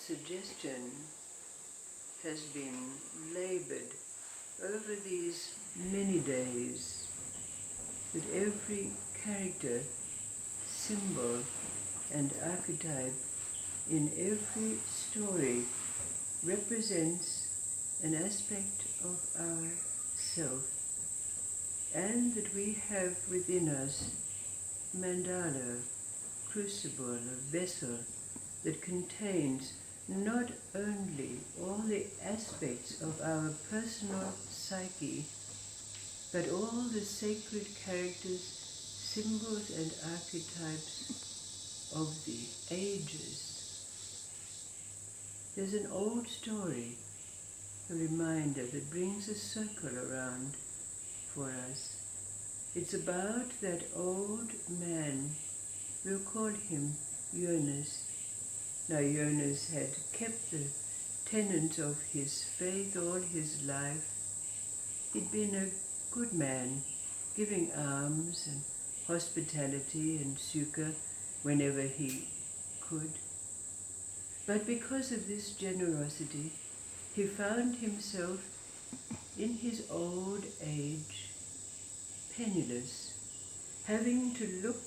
suggestion has been labored over these many days that every character, symbol, and archetype in every story represents an aspect of our self, and that we have within us mandala, crucible, a vessel that contains not only all the aspects of our personal psyche, but all the sacred characters, symbols and archetypes of the ages. There's an old story, a reminder that brings a circle around for us. It's about that old man. We'll call him Yonas. Now Yonas had kept the tenets of his faith all his life. He'd been a good man, giving alms and hospitality and succor whenever he could. But because of this generosity, he found himself in his old age penniless, having to look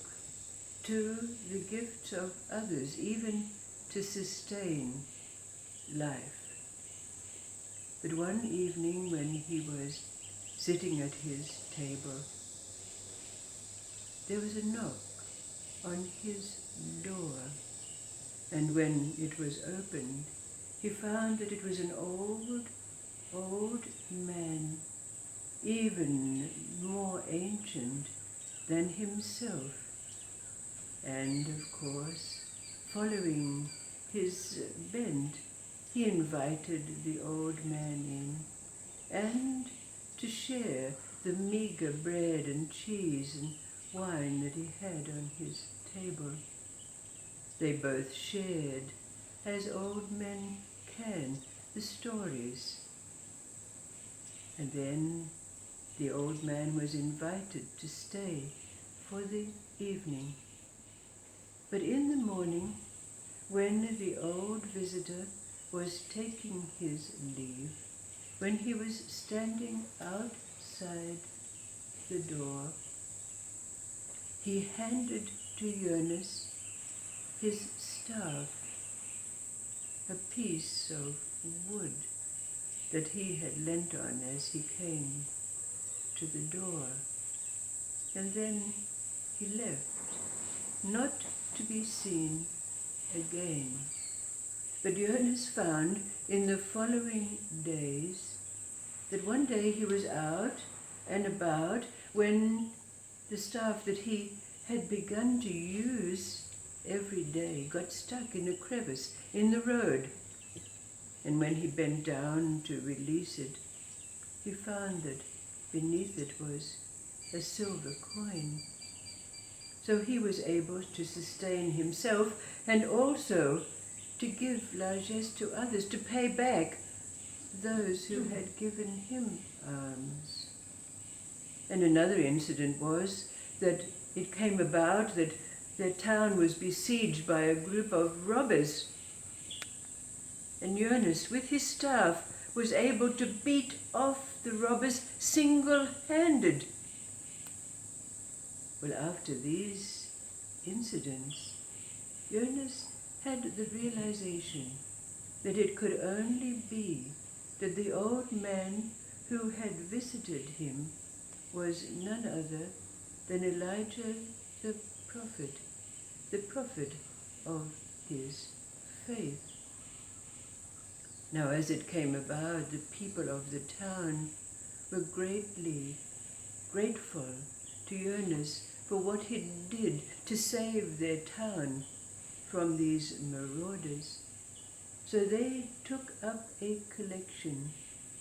to the gifts of others, even to sustain life. But one evening when he was sitting at his table, there was a knock on his door, and when it was opened, he found that it was an old man, even more ancient than himself. And of course, following his bent, he invited the old man in, and to share the meager bread and cheese and wine that he had on his table. They both shared, as old men can, the stories. And then the old man was invited to stay for the evening. But in the morning, when the old visitor was taking his leave, when he was standing outside the door, he handed to Yonas his staff, a piece of wood that he had leant on as he came to the door. And then he left, not to be seen again. But Yonas found in the following days that one day he was out and about when the staff that he had begun to use every day got stuck in a crevice in the road. And when he bent down to release it, he found that beneath it was a silver coin. So he was able to sustain himself and also to give largesse to others, to pay back those who had given him alms. And another incident was that it came about that the town was besieged by a group of robbers. And Yonas, with his staff, was able to beat off the robbers single-handed. Well, after these incidents, Yonas had the realization that it could only be that the old man who had visited him was none other than Elijah the prophet of his faith. Now, as it came about, the people of the town were greatly grateful to Yonas for what he did to save their town from these marauders. So they took up a collection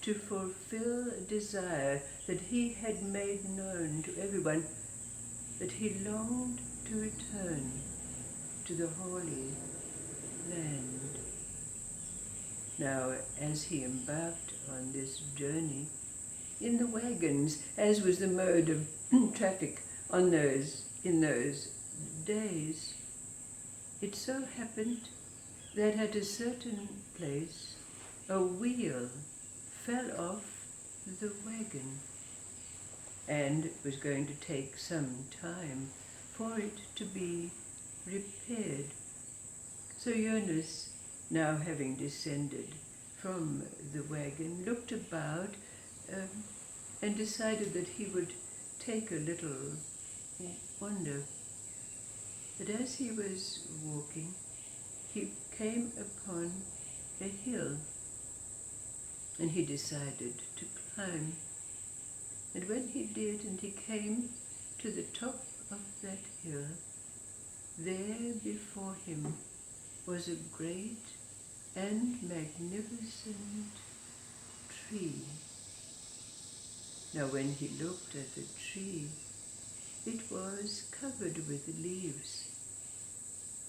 to fulfill a desire that he had made known to everyone, that he longed to return to the Holy Land. Now, as he embarked on this journey, in the wagons, as was the mode of traffic in those days, it so happened that at a certain place a wheel fell off the wagon, and it was going to take some time for it to be repaired. So Yonas, now having descended from the wagon, looked about and decided that he would take a little wander. But as he was walking, he came upon a hill, and he decided to climb. And when he did, and he came to the top of that hill, there before him was a great and magnificent tree. Now when he looked at the tree, it was covered with leaves,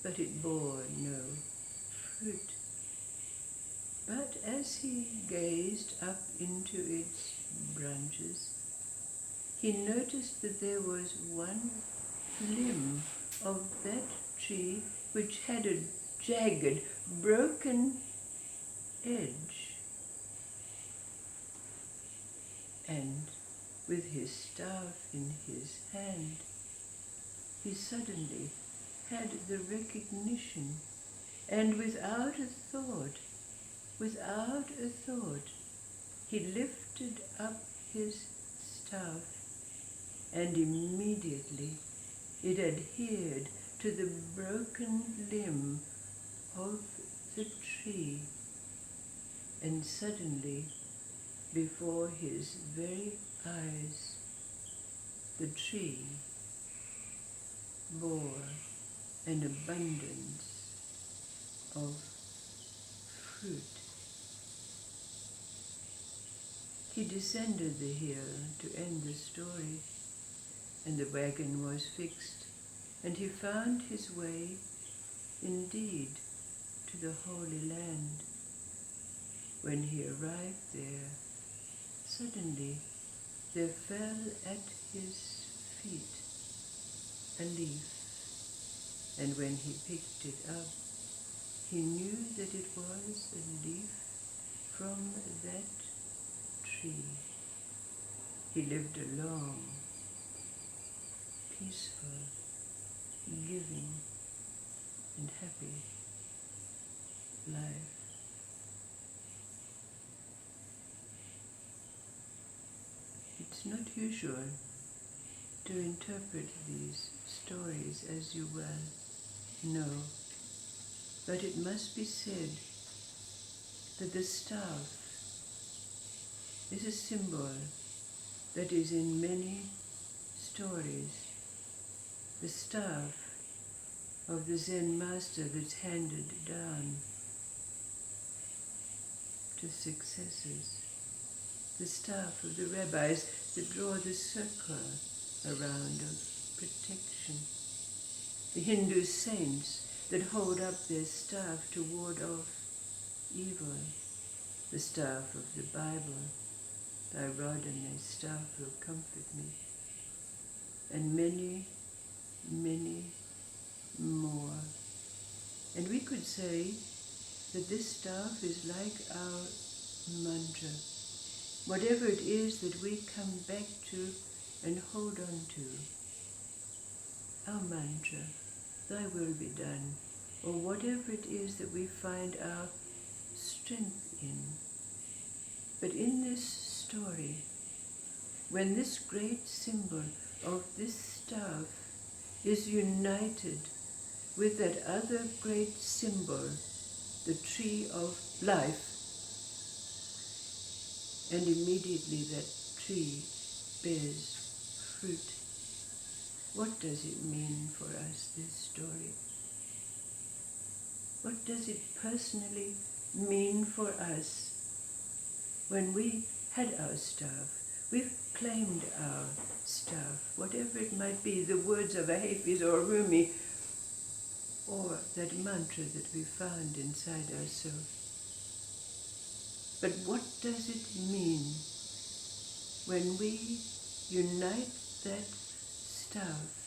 but it bore no fruit. But as he gazed up into its branches, he noticed that there was one limb of that tree which had a jagged, broken edge. And with his staff in his hand, he suddenly had the recognition, and without a thought, he lifted up his staff, and immediately it adhered to the broken limb of the tree, and suddenly, before his very eyes, the tree bore an abundance of fruit. He descended the hill to end the story, and the wagon was fixed, and he found his way indeed to the Holy Land. When he arrived there, suddenly there fell at his feet a leaf, and when he picked it up, he knew that it was a leaf from that tree. He lived a long, peaceful, giving, and happy life. It's not usual to interpret these stories, as you well know, but it must be said that the staff is a symbol that is in many stories. The staff of the Zen master that's handed down to successors. The staff of the rabbis that draw the circle around of protection. The Hindu saints that hold up their staff to ward off evil. The staff of the Bible, thy rod and thy staff will comfort me. And many, many more. And we could say that this staff is like our mantra. Whatever it is that we come back to and hold on to, our mantra, thy will be done, or whatever it is that we find our strength in. But in this story, when this great symbol of this staff is united with that other great symbol, the tree of life, and immediately that tree bears fruit. What does it mean for us, this story? What does it personally mean for us when we had our staff? We've claimed our staff, whatever it might be, the words of a Hafiz or a Rumi, or that mantra that we found inside ourselves. But what does it mean when we unite that staff